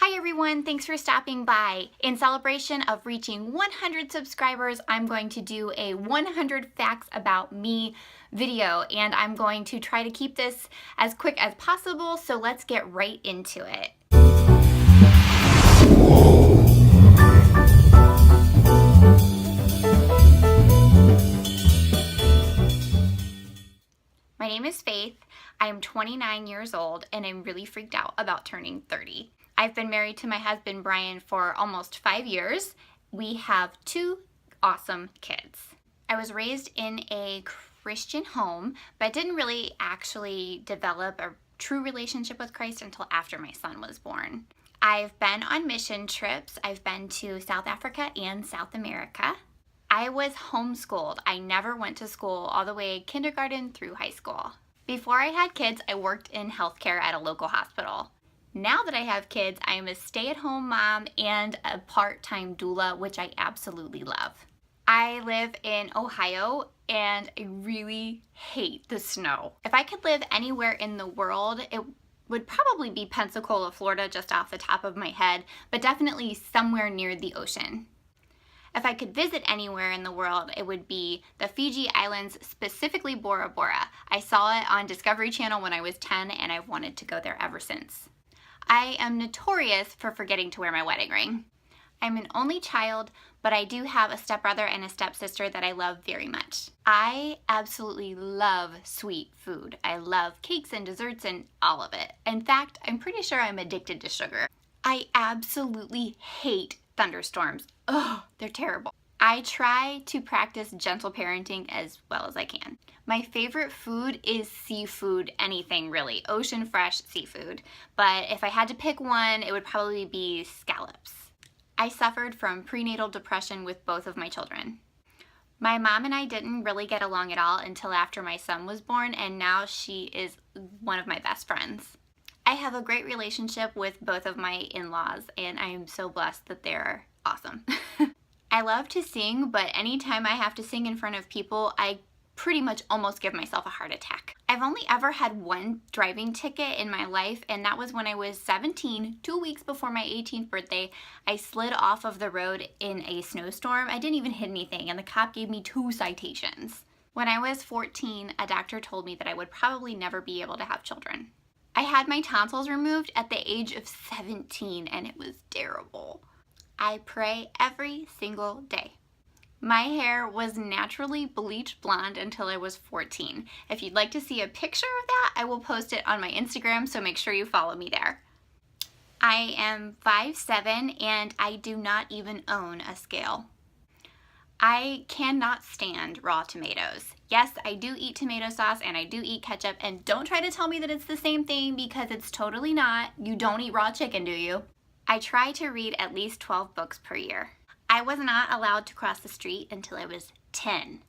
Hi everyone, thanks for stopping by. In celebration of reaching 100 subscribers, I'm going to do a 100 facts about me video, and I'm going to try to keep this as quick as possible, so let's get right into it. My name is Faith. I am 29 years old, and I'm really freaked out about turning 30. I've been married to my husband Brian for almost 5 years. We have 2 awesome kids. I was raised in a Christian home, but didn't really actually develop a true relationship with Christ until after my son was born. I've been on mission trips. I've been to South Africa and South America. I was homeschooled. I never went to school all the way kindergarten through high school. Before I had kids, I worked in healthcare at a local hospital. Now that I have kids, I am a stay-at-home mom and a part-time doula, which I absolutely love. I live in Ohio and I really hate the snow. If I could live anywhere in the world, it would probably be Pensacola, Florida, just off the top of my head, but definitely somewhere near the ocean. If I could visit anywhere in the world, it would be the Fiji Islands, specifically Bora Bora. I saw it on Discovery Channel when I was 10 and I've wanted to go there ever since. I am notorious for forgetting to wear my wedding ring. I'm an only child, but I do have a stepbrother and a stepsister that I love very much. I absolutely love sweet food. I love cakes and desserts and all of it. In fact, I'm pretty sure I'm addicted to sugar. I absolutely hate thunderstorms. Ugh, they're terrible. I try to practice gentle parenting as well as I can. My favorite food is seafood, anything really, ocean fresh seafood. But if I had to pick one, it would probably be scallops. I suffered from prenatal depression with both of my children. My mom and I didn't really get along at all until after my son was born, and now she is one of my best friends. I have a great relationship with both of my in-laws, and I am so blessed that they're awesome. I love to sing, but anytime I have to sing in front of people, I pretty much almost give myself a heart attack. I've only ever had one driving ticket in my life, and that was when I was 17, 2 weeks before my 18th birthday. I slid off of the road in a snowstorm. I didn't even hit anything, and the cop gave me 2 citations. When I was 14, a doctor told me that I would probably never be able to have children. I had my tonsils removed at the age of 17, and it was terrible. I pray every single day. My hair was naturally bleached blonde until I was 14. If you'd like to see a picture of that, I will post it on my Instagram, so make sure you follow me there. I am 5'7", and I do not even own a scale. I cannot stand raw tomatoes. Yes, I do eat tomato sauce and I do eat ketchup, and don't try to tell me that it's the same thing because it's totally not. You don't eat raw chicken, do you? I try to read at least 12 books per year. I was not allowed to cross the street until I was 10.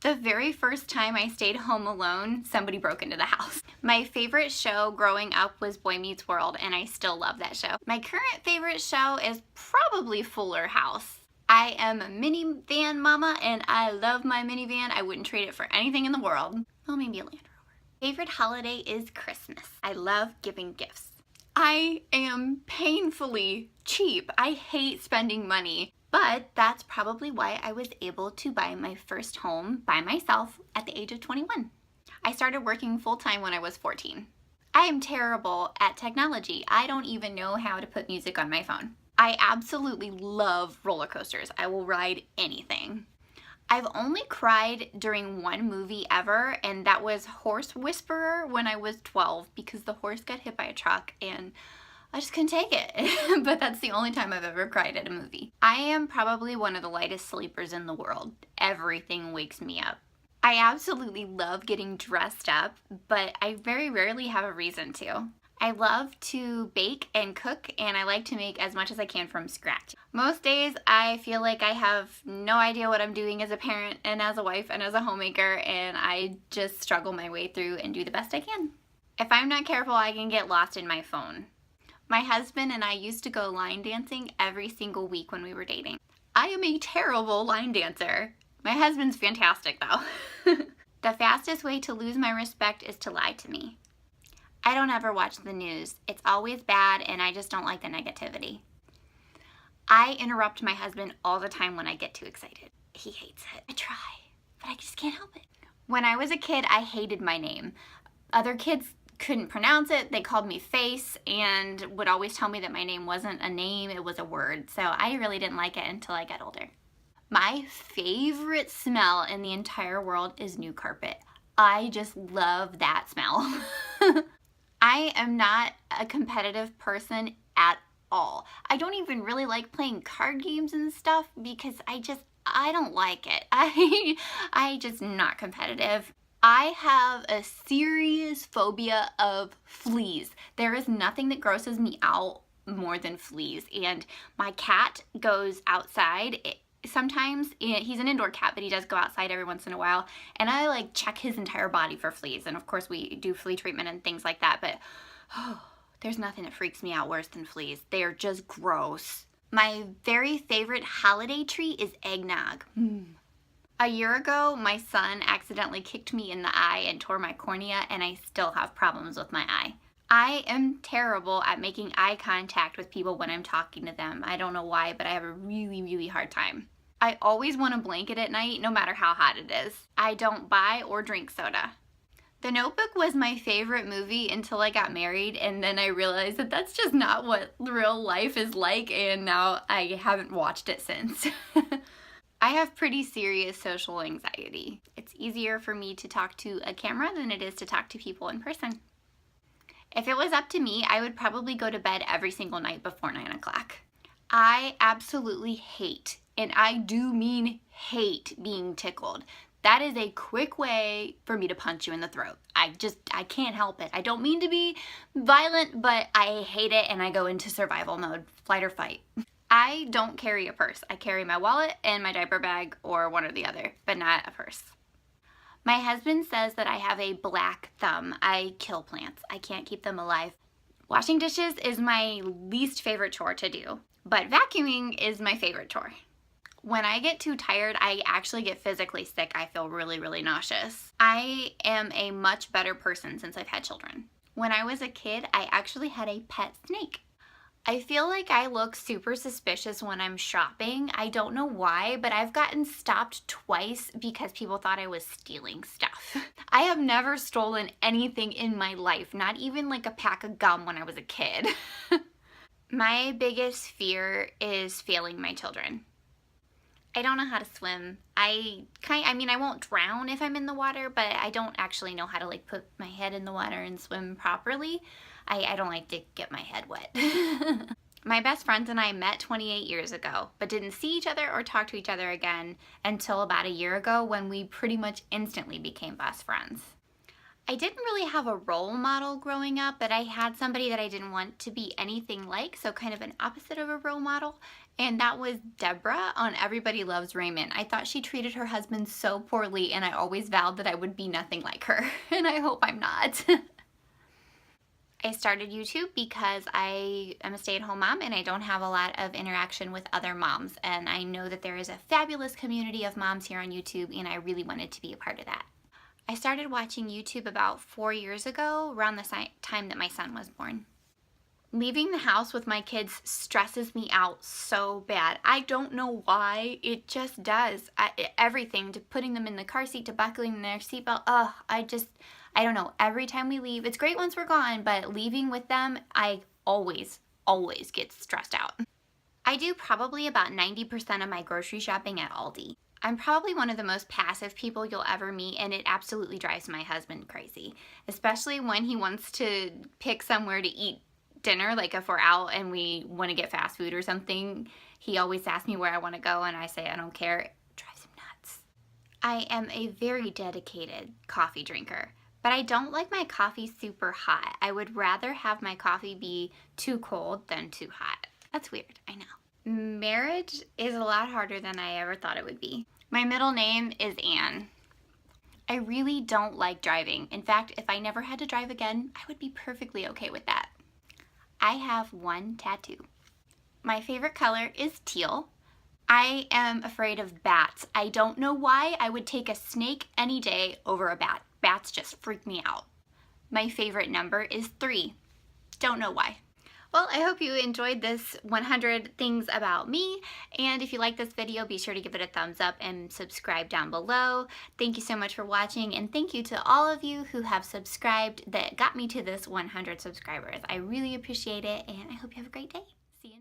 The very first time I stayed home alone, somebody broke into the house. My favorite show growing up was Boy Meets World, and I still love that show. My current favorite show is probably Fuller House. I am a minivan mama, and I love my minivan. I wouldn't trade it for anything in the world. Well, maybe a Land Rover. Favorite holiday is Christmas. I love giving gifts. I am painfully cheap. I hate spending money, but that's probably why I was able to buy my first home by myself at the age of 21. I started working full-time when I was 14. I am terrible at technology. I don't even know how to put music on my phone. I absolutely love roller coasters. I will ride anything. I've only cried during one movie ever, and that was Horse Whisperer when I was 12 because the horse got hit by a truck and I just couldn't take it. But that's the only time I've ever cried at a movie. I am probably one of the lightest sleepers in the world. Everything wakes me up. I absolutely love getting dressed up, but I very rarely have a reason to. I love to bake and cook, and I like to make as much as I can from scratch. Most days I feel like I have no idea what I'm doing as a parent and as a wife and as a homemaker, and I just struggle my way through and do the best I can. If I'm not careful, I can get lost in my phone. My husband and I used to go line dancing every single week when we were dating. I am a terrible line dancer. My husband's fantastic though. The fastest way to lose my respect is to lie to me. I don't ever watch the news. It's always bad and I just don't like the negativity. I interrupt my husband all the time when I get too excited. He hates it. I try, but I just can't help it. When I was a kid, I hated my name. Other kids couldn't pronounce it. They called me Face and would always tell me that my name wasn't a name, it was a word. So I really didn't like it until I got older. My favorite smell in the entire world is new carpet. I just love that smell. I am not a competitive person at all. I don't even really like playing card games and stuff because I don't like it. I just not competitive. I have a serious phobia of fleas. There is nothing that grosses me out more than fleas. And my cat goes outside sometimes. He's an indoor cat, but he does go outside every once in a while. And I like check his entire body for fleas. And of course we do flea treatment and things like that. But there's nothing that freaks me out worse than fleas. They are just gross. My very favorite holiday treat is eggnog. A year ago, my son accidentally kicked me in the eye and tore my cornea, and I still have problems with my eye. I am terrible at making eye contact with people when I'm talking to them. I don't know why, but I have a really, really hard time. I always want a blanket at night, no matter how hot it is. I don't buy or drink soda. The Notebook was my favorite movie until I got married, and then I realized that that's just not what real life is like, and now I haven't watched it since. I have pretty serious social anxiety. It's easier for me to talk to a camera than it is to talk to people in person. If it was up to me, I would probably go to bed every single night before 9 o'clock. I absolutely hate, and I do mean hate, being tickled. That is a quick way for me to punch you in the throat. I can't help it. I don't mean to be violent, but I hate it and I go into survival mode, flight or fight. I don't carry a purse. I carry my wallet and my diaper bag, or one or the other, but not a purse. My husband says that I have a black thumb. I kill plants. I can't keep them alive. Washing dishes is my least favorite chore to do, but vacuuming is my favorite chore. When I get too tired, I actually get physically sick. I feel really, really nauseous. I am a much better person since I've had children. When I was a kid, I actually had a pet snake. I feel like I look super suspicious when I'm shopping. I don't know why, but I've gotten stopped twice because people thought I was stealing stuff. I have never stolen anything in my life, not even like a pack of gum when I was a kid. My biggest fear is failing my children. I don't know how to swim. I won't drown if I'm in the water, but I don't actually know how to like put my head in the water and swim properly. I don't like to get my head wet. My best friends and I met 28 years ago, but didn't see each other or talk to each other again until about a year ago, when we pretty much instantly became best friends. I didn't really have a role model growing up, but I had somebody that I didn't want to be anything like, so kind of an opposite of a role model, and that was Deborah on Everybody Loves Raymond. I thought she treated her husband so poorly, and I always vowed that I would be nothing like her, and I hope I'm not. I started YouTube because I am a stay-at-home mom and I don't have a lot of interaction with other moms, and I know that there is a fabulous community of moms here on YouTube, and I really wanted to be a part of that. I started watching YouTube about 4 years ago, around the time that my son was born. Leaving the house with my kids stresses me out so bad. I don't know why, it just does. Everything, to putting them in the car seat, to buckling their seatbelt, I don't know, every time we leave, it's great once we're gone, but leaving with them, I always get stressed out. I do probably about 90% of my grocery shopping at Aldi. I'm probably one of the most passive people you'll ever meet, and it absolutely drives my husband crazy, especially when he wants to pick somewhere to eat dinner, like if we're out and we want to get fast food or something. He always asks me where I want to go, and I say I don't care. It drives him nuts. I am a very dedicated coffee drinker, but I don't like my coffee super hot. I would rather have my coffee be too cold than too hot. That's weird, I know. Marriage is a lot harder than I ever thought it would be. My middle name is Anne. I really don't like driving. In fact, if I never had to drive again, I would be perfectly okay with that. I have one tattoo. My favorite color is teal. I am afraid of bats. I don't know why. I would take a snake any day over a bat. Bats just freak me out. my favorite number is 3. Don't know why. Well, I hope you enjoyed this 100 things about me, and if you like this video, be sure to give it a thumbs up and subscribe down below. Thank you so much for watching, and thank you to all of you who have subscribed that got me to this 100 subscribers. I really appreciate it, and I hope you have a great day.